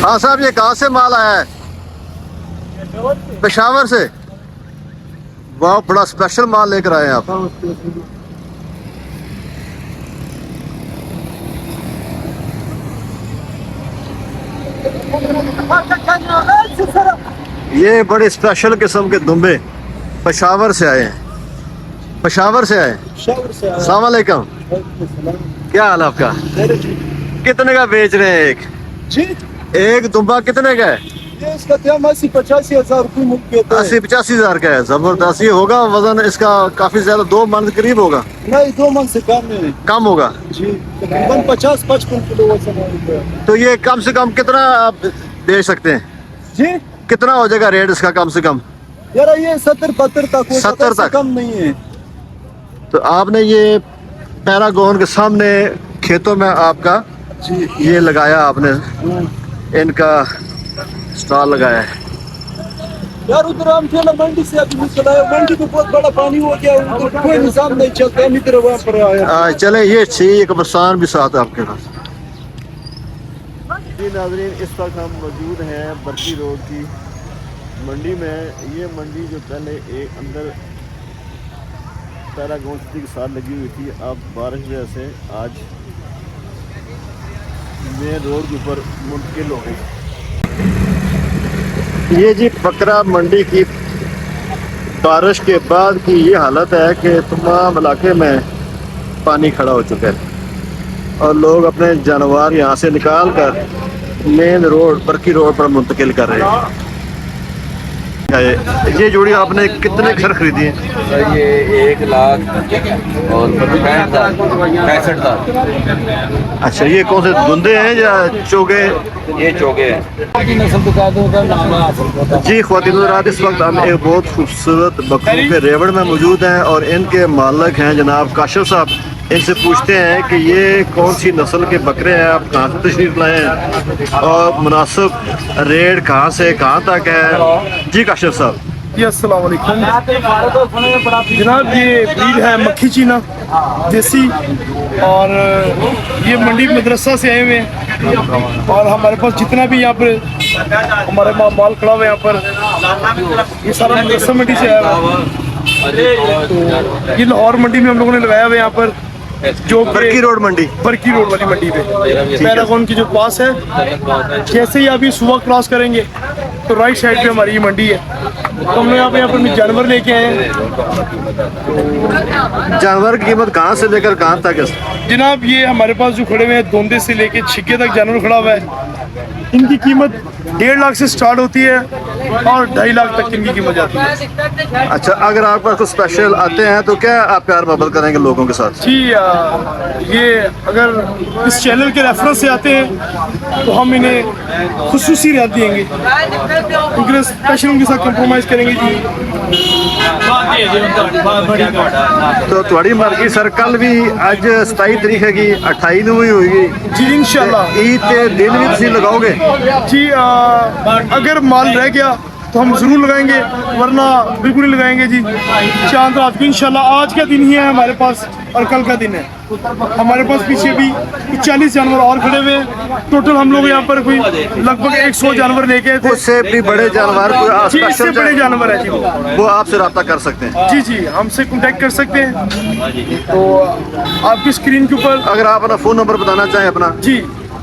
हाँ साहब, ये कहाँ से माल आया है? पेशावर से। वाह, बड़ा स्पेशल माल लेकर आए हैं आप। ये बड़े स्पेशल किस्म के दुम्बे पेशावर से आए हैं। पेशावर से आए। अस्सलाम वालेकुम, क्या हाल आपका? कितने का बेच रहे हैं एक? जी, एक दुम्बा कितने का है? ये इसका दाम 80-85 हजार रुपये मुख के होता है। 80-85 हजार का है। जबरदस्त। ये होगा वजन इसका काफी ज्यादा, 2 मन के करीब होगा? नहीं, 2 मन से कम है। कम होगा जी, तकरीबन 50-55 किलो वजन है। तो ये कम से कम कितना आप बेच सकते हैं? जी, कितना हो जाएगा रेट इसका कम से कम? यार ये 70-72 तक हो, 70 तक कम नहीं है। तो आपने ये पैरागॉन के सामने खेतों में आपका जी, ये लगाया, आपने इनका स्टॉल लगाया है। यार उधर हम ठेला मंडी से अभी निकला है, मंडी में बहुत बड़ा पानी हो गया, उधर कोई निजाम नहीं चलता, हम इधर वहाँ पर आया। चले, ये अच्छी एक बरसान भी साथ है आपके पास। जी नाज़रीन, इस वक्त हम मौजूद हैं बरकी रोड की मंडी में। ये मंडी जो पहले एक अंदर पैरागॉन सिटी के साथ लगी हुई थी, अब बारिश वजह से आज मेन रोड के ऊपर मुंतकिल हो गई। ये जी बकरा मंडी की बारिश के बाद की ये हालत है कि तमाम इलाके में पानी खड़ा हो चुका है और लोग अपने जानवर यहाँ से निकाल कर मेन रोड बरकी रोड पर मुंतकिल कर रहे हैं। ये जोड़ी आपने कितने घर खरीदी है? ये 1 लाख और 65,000। अच्छा, ये कौन से धुंधे हैं या चोगे? ये चौके हैं। जी ख्वातीन हज़रात, इस वक्त हम एक बहुत खूबसूरत बकरों के रेवड़ में मौजूद हैं और इनके मालिक हैं जनाब काशिफ साहब। इनसे पूछते हैं कि ये कौन सी नस्ल के बकरे हैं, आप कहाँ से तशरीफ लाए हैं और मुनासिब रेट कहाँ से कहाँ तक है? जी काशिफ साहब। जी, अस्सलाम वालेकुम जनाब, ये ब्रीड है मक्खी चीना देसी, और ये मंडी मदरसा से आए हुए हैं और हमारे पास जितना भी यहाँ पर हमारे माल खड़ा हुआ है यहाँ पर, ये सारा मदरसा मंडी से आया हुआ है। तो ये लाहौर मंडी में हम लोगों ने लगाया हुआ है यहाँ पर, जो बरकी रोड मंडी, बरकी रोड वाली मंडी पे पैरागॉन की जो पास है। जैसे ही अभी सुबह क्रॉस करेंगे तो राइट साइड पे हमारी ये मंडी है। तो हम लोग यहाँ पे जानवर लेके आए हैं। जानवर की कीमत कहाँ से लेकर कहाँ तक है जनाब, ये हमारे पास जो खड़े हुए हैं दोंदे से लेके छिक्के तक जानवर खड़ा हुआ है। इनकी कीमत 1.5 लाख से स्टार्ट होती है और 2.5 लाख तक इनकी कीमत जाती है। अच्छा, अगर आप पास स्पेशल आते हैं तो क्या आप प्यार मोहब्बत करेंगे लोगों के साथ? जी, ये अगर इस चैनल के रेफरेंस से आते हैं तो हम इन्हें खुसूसी रियायत देंगे, उनके स्पेशल उनके साथ कंप्रोमाइज़ करेंगे जी। तो थोड़ी मर्जी सर, कल भी अज 27 तारीख है कि 28 ਨੂੰ ਵੀ ਹੋਏਗੀ जी इंशाल्लाह। ईद के दिन भी तुम लगाओगे? जी, अगर माल रह गया तो हम ज़रूर लगाएंगे, वरना बिल्कुल नहीं लगाएंगे जी। चांद रात को इंशाल्लाह। आज का दिन ही है हमारे पास और कल का दिन है। हमारे पास पीछे भी 40 जानवर और खड़े हुए हैं। टोटल हम लोग यहाँ पर कोई लगभग 100 जानवर लेके आए थे। उससे भी बड़े जानवर जी, इससे बड़े जानवर है जी, वो आपसे रब्ता कर सकते हैं? जी जी, हमसे कांटेक्ट कर सकते हैं। तो आपकी स्क्रीन के ऊपर अगर आप अपना फ़ोन नंबर बताना चाहें अपना? जी,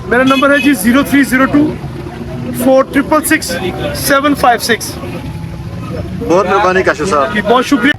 मेरा नंबर है जी 0302 466 756। बहुत मेहरबानी काशिफ साहब, बहुत शुक्रिया।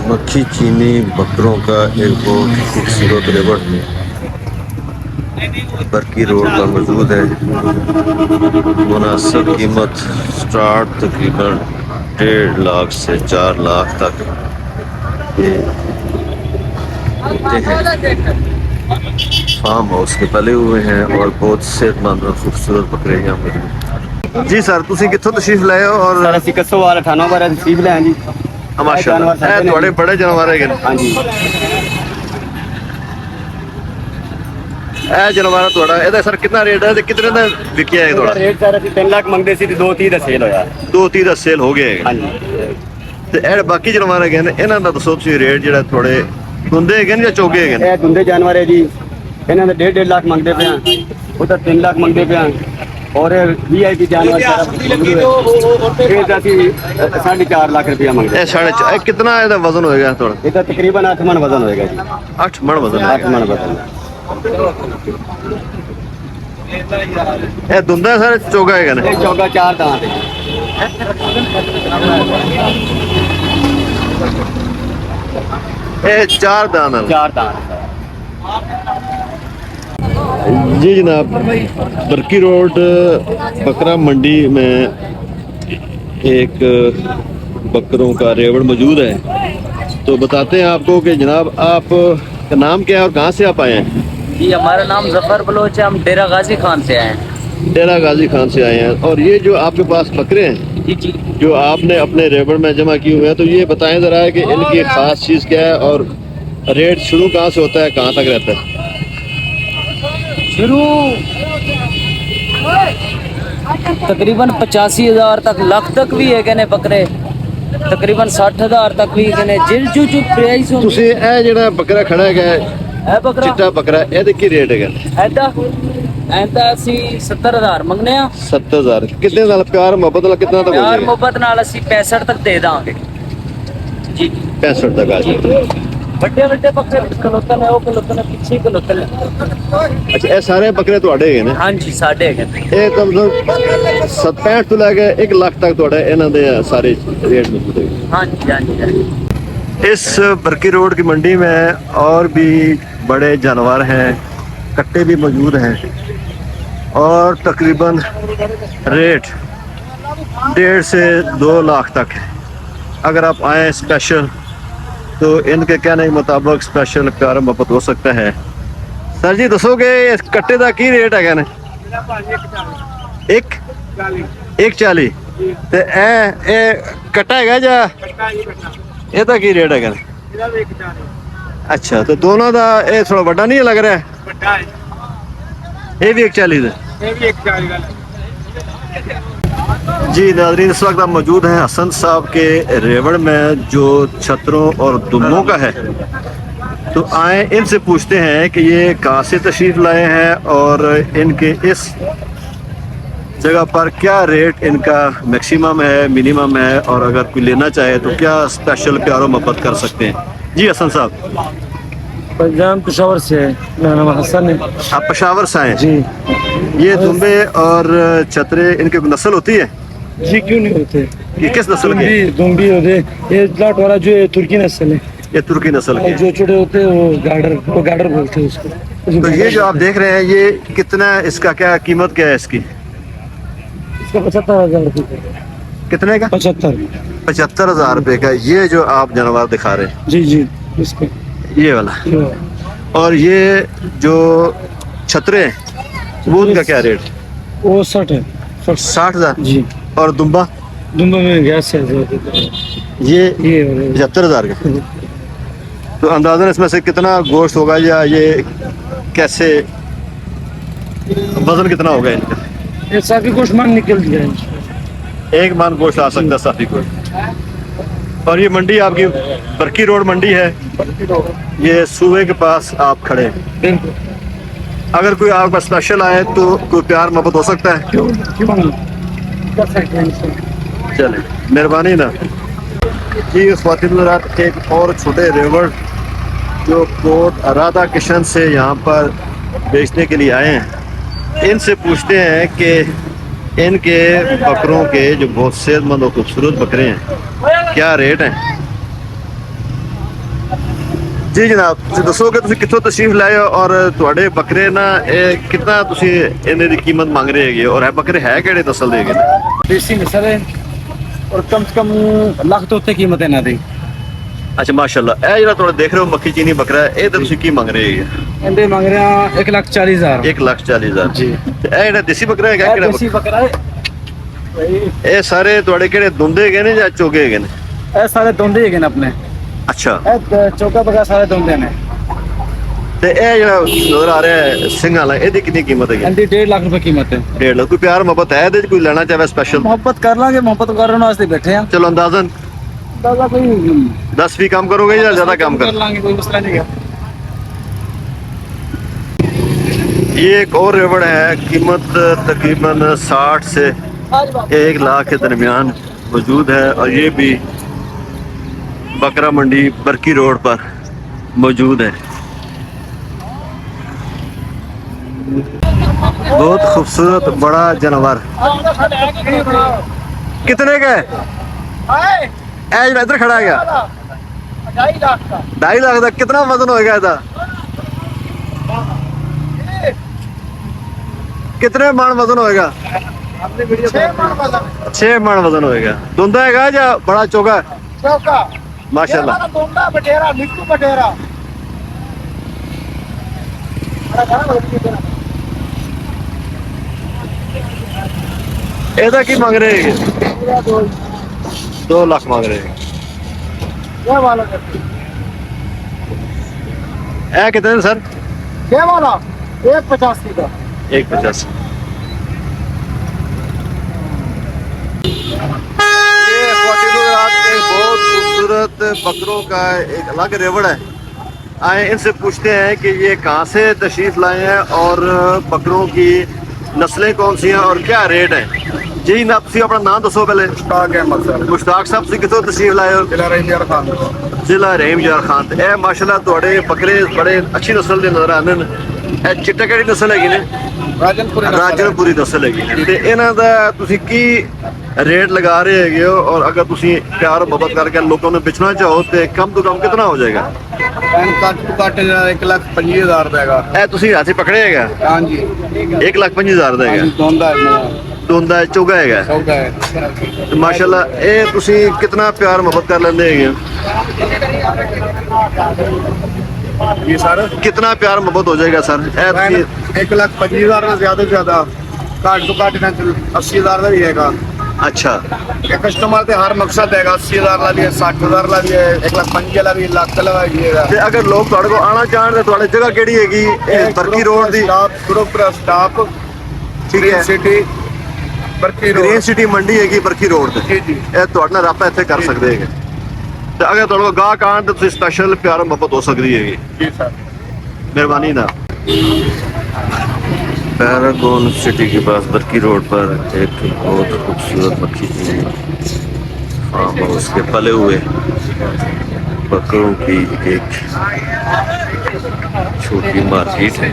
मक्खी चीनी बकरों का एक बहुत खूबसूरत रेवड़ बरकी रोड पर मौजूद है। मुनासिब कीमत स्टार्ट तकरीबन 1.5 लाख से 4 लाख तक ये होते हैं। फार्म हाउस के पले हुए हैं और बहुत सेहतमंद और खूबसूरत बकरे यहाँ पर। जी सर, तुसी कित्थों तशरीफ लाए हो? और सर ਅਸੀਂ ਕੱਸੋ ਵਾਲਾ ਥਾਣਾ ਬਾਰੇ ਤਸ਼ਰੀਫ ਲੈ ਜੀ। माशाअल्लाह, ਇਹ ਤੁਹਾਡੇ बड़े जानवर है? हाँ जी, ਇਹ जानवर ਤੁਹਾਡਾ, ਇਹਦਾ ਸਰ ਕਿੰਨਾ ਰੇਟ ਹੈ ਤੇ ਕਿਤਨੇ ਦਾ ਵਿਕਿਆ ਹੈ ਤੁਹਾਡਾ? ਰੇਟ ਸਰ ਅਸੀਂ 3 ਲੱਖ ਮੰਗਦੇ ਸੀ ਤੇ 2.30 ਦਾ ਸੇਲ ਹੋਇਆ। 2.30 ਦਾ ਸੇਲ ਹੋ ਗਿਆ ਹੈ। हाँ जी, ਤੇ ਇਹ ਬਾਕੀ जानवर ਹੈਗੇ ਨੇ, ਇਹਨਾਂ ਦਾ ਦੱਸੋ ਤੁਸੀਂ ਰੇਟ ਜਿਹੜਾ ਥੋੜੇ ਦੁੰਦੇ ਹੈਗੇ ਨੇ ਜਾਂ ਚੋਗੇ ਹੈਗੇ ਨੇ? ਇਹ ਦੁੰਦੇ ਜਾਨਵਰ ਹੈ ਜੀ। इन्होंने 1.5 लाख मंगते पे हैं, उधर 3 लाख मंगते पे हैं। और VIP जानवर सारा ये जाती 4.5 लाख रुपया मंगते। ਇਹ ਸਾਢੇ ਇਹ ਕਿੰਨਾ ਇਹਦਾ ਵਜ਼ਨ ਹੋਏਗਾ ਥੋੜਾ? इधर तकरीबन 8 मन वजन होएगा जी, 8 ਮਣ ਵਜ਼ਨ 8 मन वजन। ਇਹ ਦੁੰਦਾ ਸਾਰੇ ਚੋਗਾ ਹੈਗਾ ਨੇ। ये चौका 4 दांत है। ਇਹ 4 ਦਾਨ ਵਾਲਾ। 4 दांत। जी जनाब, बरकी रोड बकरा मंडी में एक बकरों का रेवड़ मौजूद है। तो बताते हैं आपको कि जनाब आपका नाम क्या है और कहाँ से आप आए हैं? जी हमारा नाम जफर बलोच है, हम डेरा गाजी खान से आए हैं। डेरा गाजी खान से आए हैं। और ये जो आपके पास बकरे हैं जी जी जो आपने अपने रेवड़ में जमा किए हुए हैं, तो ये बताएं ज़रा है कि इनकी ख़ास चीज़ क्या है और रेट शुरू कहाँ से होता है, कहाँ तक रहता है? शुरू तकरीबन 85,000 तक, लाख तक भी है कहने बकरे, तकरीबन 60,000 तक भी कहने जिल जो जो प्राइस हो ਤੁਸੀਂ ਇਹ ਜਿਹੜਾ ਬੱਕਰਾ ਖੜਾ ਹੈਗਾ ਹੈ, है बकरा ਚਿੱਟਾ ਬੱਕਰਾ, ਇਹਦੇ ਕੀ ਰੇਟ ਹੈਗਾ? ऐदा ऐदा ਅਸੀਂ 70,000 ਮੰਗਨੇ ਆ। 70,000। ਕਿੰਨੇ ਨਾਲ ਪਿਆਰ ਮੁਹੱਬਤ ਨਾਲ ਕਿੰਨਾ ਤੱਕ ਹੋ प्यार ਜਾਏਗਾ? मोहब्बत नाल ਅਸੀਂ 65 तक दे ਦਾਂਗੇ जी। 65 तक आ जाएगा। ਵੱਡੇ ਵੱਡੇ ਬੱਕਰੇ ਕਲੋਤਨ ਹੈ, ਉਹ ਕਲੋਤਨ ਪਿੱਛੇ ਕਲੋਤਨ। ਅੱਛਾ, ਇਹ ਸਾਰੇ ਬੱਕਰੇ ਤੁਹਾਡੇ ਹੈਗੇ ਨੇ? ਹਾਂਜੀ ਸਾਡੇ ਹੈਗੇ ਨੇ। ਇਹ ਕਮ ਸੇ ਕਮ 65 ਤੋਂ ਲੈ ਕੇ 1 ਲੱਖ ਤੱਕ ਤੁਹਾਡੇ ਇਹਨਾਂ ਦੇ ਸਾਰੇ रेट मौजूद है। ਹਾਂਜੀ ਹਾਂਜੀ ਹਾਂਜੀ। इस बरकी रोड की मंडी में और भी बड़े जानवर हैं, कट्टे भी मौजूद हैं और तकरीबन रेट 1.5 से 2 लाख तक है। अगर आप आए स्पेशल तो इनके कहने के मुताबिक स्पेशल प्यार मोहब्बत हो सकता है। सर जी दसोगे इस कट्टे का की रेट है? 140 ते ए कट्टा है जा ਇਹਦਾ ਕੀ ਰੇਟ ਹੈਗਾ? ਅੱਛਾ, ਤੇ ਦੋਨੋਂ ਦਾ ਇਹ ਥੋੜਾ ਵੱਡਾ ਨਹੀਂ ਲੱਗ ਰਿਹਾ? ਵੱਡਾ ਹੈ। ਇਹ ਵੀ 140 ਦਾ? ਇਹ ਵੀ 140 ਦਾ। जी नाज़रीन, इस वक्त आप मौजूद हैं हसन साहब के रेवड़ में जो छतरों और दुम्बों का है। तो आए इनसे पूछते हैं कि ये कहाँ से तशरीफ़ लाए हैं और इनके इस जगह पर क्या रेट इनका मैक्सिमम है, मिनिमम है, और अगर कोई लेना चाहे तो क्या स्पेशल प्यार और मोहब्बत कर सकते हैं। जी हसन साहब, पंजाब पेशावर से है, मेरा नाम हसन है आप पेशावर से आए हैं? जी। ये दुम्बे और छतरे इनकी कोई नस्ल होती है? जी क्यों नहीं होते? ये किस नस्ल के? दुम्बी होते, ये लाट वाला जो है तुर्की नस्ल है, ये तुर्की नस्ल के और हैं। जो छोटे होते हैं वो गार्डर बोलते हैं उसको। तो ये जो आप देख रहे हैं ये कितना, इसका क्या कीमत क्या है इसकी? इसका 75,000 रुपये। कितने का? 75,000 रुपए का। ये जो आप जानवर दिखा रहे हैं जी जी इसको ये वाला, और ये जो छतरे हैं वो उनका क्या रेट? वो 60 है। 60,000। जी। और दुम्बा दुम्बा में गैस है ये ये 75,000 का। तो अंदाज़न इसमें से कितना गोश्त होगा, या ये कैसे वजन कितना होगा इनका? ये साकी कुछ मान निकल दिया है। 1 मन गोश्त आ सकता है साफी गोश्त। और ये मंडी आपकी बरकी रोड मंडी है, ये सूबे के पास आप खड़े हैं। बिल्कुल। अगर कोई आपके पास स्पेशल आए तो कोई प्यार मोहब्बत हो सकता है? क्यों नहीं कर सकते हैं इसको। चले, मेहरबानी ना जी। ख्वातीन हज़रात, एक और छोटे रेवड़ जो कोट राधा किशन से यहाँ पर बेचने के लिए आए हैं, इनसे पूछते हैं कि इनके बकरों के जो बहुत सेहतमंद और खूबसूरत बकरे हैं क्या रेट हैं। जी जनाब, दसोगे तुसीं कित्थों तशरीफ लाए हो और तुहाडे बकरे ना कितना तुसीं इन्हां दी कीमत मांग रहे हैगे, और बकरे है किहड़े नस्ल दे हैगे ने? देसी नस्ल है और कम से कम लाख तो उत्ते कीमत है ना दी। अच्छा माशाल्लाह। ਇਹ ਜਿਹੜਾ ਤੁਹਾਡਾ ਦੇਖ ਰਹੇ ਹੋ ਮੱਖੀ ਚੀਨੀ ਬੱਕਰਾ ਹੈ, ਇਹ ਤਾਂ ਤੁਸੀਂ ਕੀ ਮੰਗ ਰਹੇ ਹੈਗੇ? इंदे मांग रहे हैं 1,40,000। 1,40,000 जी। ਤੇ ਇਹ ਜਿਹੜਾ ਦੇਸੀ ਬੱਕਰਾ ਹੈਗਾ ਕਿਹੜਾ देसी बकरा है। ਇਹ ਸਾਰੇ ਤੁਹਾਡੇ ਕਿਹੜੇ ਦੁੰਦੇ ਹੈਗੇ ਨੇ ਜਾਂ ਚੋਗੇ ਹੈਗੇ ਨੇ? ये सारे दोंदे ही हैं अपने। ਅੱਛਾ, चौका बकरा सारे दोंदे ने। ਤੇ ਇਹ ਜਿਹੜਾ ਨਜ਼ਰ ਆ ਰਿਹਾ ਹੈ ਸਿੰਘ ਵਾਲਾ, ਇਹਦੀ ਕਿੰਨੀ ਕੀਮਤ ਹੈਗੀ? इंदी 1.5 लाख रुपए कीमत है। 1.5 ਲੱਖ। ਕੋਈ ਪਿਆਰ ਮੁਹੱਬਤ ਹੈ ਇਹਦੇ ਚ? ਕੋਈ ਲੈਣਾ ਚਾਹਵੇ स्पेशल? मोहब्बत कर लांगे, मोहब्बत करने वास्ते बैठे हैं। चलो अंदाजन दादा कोई 10 भी कम करोगे या ज्यादा कम कर कर? लांगे, कोई मसला नहीं है। ये एक और रेवड़ है, कीमत तकरीबन 60 से 1 लाख के दरमियान मौजूद है और ये भी बकरा मंडी बरकी रोड पर मौजूद है। बहुत खूबसूरत बड़ा जानवर। कितने का है? इधर खड़ा है क्या? 2.5 लाख का। कितना वजन होएगा इसका? कितने मन वजन होएगा? 6 मन वजन होएगा। धुंधा है या बड़ा चौका है? चौका माशाल्लाह। दोंदा बटेरा मिट्टू बटेरा ਇਹਦਾ ਕੀ ਮੰਗ ਰਹੇ ਹੈਗੇ? 2 ਲੱਖ ਮੰਗ ਰਹੇ ਹੈਗੇ। क्या वाला ਇਹ ਕਿਤਨੇ ਨੇ ਸਰ? क्या वाला 185 का 1.50। ये गुजरात के बहुत खूबसूरत बकरों का एक अलग रेवड़ है। आए इनसे पूछते हैं कि ये कहाँ से तशरीफ लाए हैं और बकरों की नस्लें कौन सी हैं और क्या रेट है। जी ना, तुम अपना नाम दसो पहले। मुश्ताक साहब से कितों तशरीफ लाए हो? जिला रहीम यार खान। ए माशाल्लाह तुहाडे बकरे बड़े अच्छी नस्ल के नजर आने। ਇਹ ਚਿੱਟਾ ਕਿਹੜੀ ਨਸਲ ਹੈਗੀ ਨੇ? ਰਾਜਨਪੁਰੀ ਨਸਲ ਹੈਗੀ ਤੇ ਇਹਨਾਂ ਦਾ ਤੁਸੀਂ ਕੀ ਰੇਟ ਲਗਾ ਰਹੇ ਹੈਗੇ ਹੋ ਔਰ ਅਗਰ ਤੁਸੀਂ ਪਿਆਰ ਮੁਹੱਬਤ ਕਰਕੇ ਲੋਕਾਂ ਨੂੰ ਵੇਚਣਾ ਚਾਹੋ ਤੇ ਕਮ ਤੋਂ ਕਮ ਕਿੰਨਾ ਹੋ ਜਾਏਗਾ? ਘੱਟ ਤੋਂ ਘੱਟ 1,25,000 ਰੁਪਏ ਦਾ। ਇਹ ਤੁਸੀਂ ਹੱਥ 'ਚ ਪਕੜੇ ਹੈਗਾ? ਹਾਂਜੀ 1,25,000 ਦਾ ਹੈਗਾ। ਦੋਂਦਾ ਦੋਂਦਾ ਚੋਗਾ ਹੈਗਾ। ਚੌਗਾ ਹੈ। ਮਾਸ਼ਾਅੱਲਾ ਇਹ ਤੁਸੀਂ ਕਿੰਨਾ ਪਿਆਰ ਮੁਹੱਬਤ ਕਰ ਲੈਂਦੇ ਹੈਗੇ? ये सर कितना प्यार मोहब्बत हो जाएगा सर? 1,25,000 का ज्यादा से ज्यादा घट तो घट 80,000 का भी है। अच्छा, ये कस्टमर के हर मकसद है 80,000 का भी है, 60,000 का भी है, 1,05,000 का भी, लाख का भी है। ਤੇ ਅਗਰ ਲੋਕ ਤੁਹਾਡੇ ਕੋਲ ਆਣਾ ਚਾਹਣ ਤੇ ਤੁਹਾਡੀ ਜਗ੍ਹਾ ਕਿਹੜੀ ਹੈਗੀ? ਇਹ ਬਰਕੀ ਰੋਡ ਦੀ ग्रुप स्टाफ ਠੀਕ ਹੈ। सिटी बरकी ਗ੍ਰੀਨ रोड ਸਿਟੀ ਮੰਡੀ ਹੈਗੀ ਬਰਕੀ ਰੋਡ ਤੇ। जी जी ਇਹ ਤੁਹਾਡੇ ਨਾਲ ਰਾਬਤਾ ਇੱਥੇ ਕਰ ਸਕਦੇ ਹੈਗੇ ਤੇ ਅਗਰ ਤੁਹਾਡੇ ਕੋਲ ਗਾਹਕ ਆਣ ਤਾਂ ਤੁਸੀਂ ਸਪੈਸ਼ਲ ਪਿਆਰ ਮੁਹੱਬਤ ਹੋ ਸਕਦੀ ਹੈਗੀ। जी सर। मेहरबानी ना। पैरागॉन सिटी के पास बरकी रोड पर एक बहुत खूबसूरत मक्खी फार्म हाउस के पले हुए बकरों की एक छोटी मार्केट है।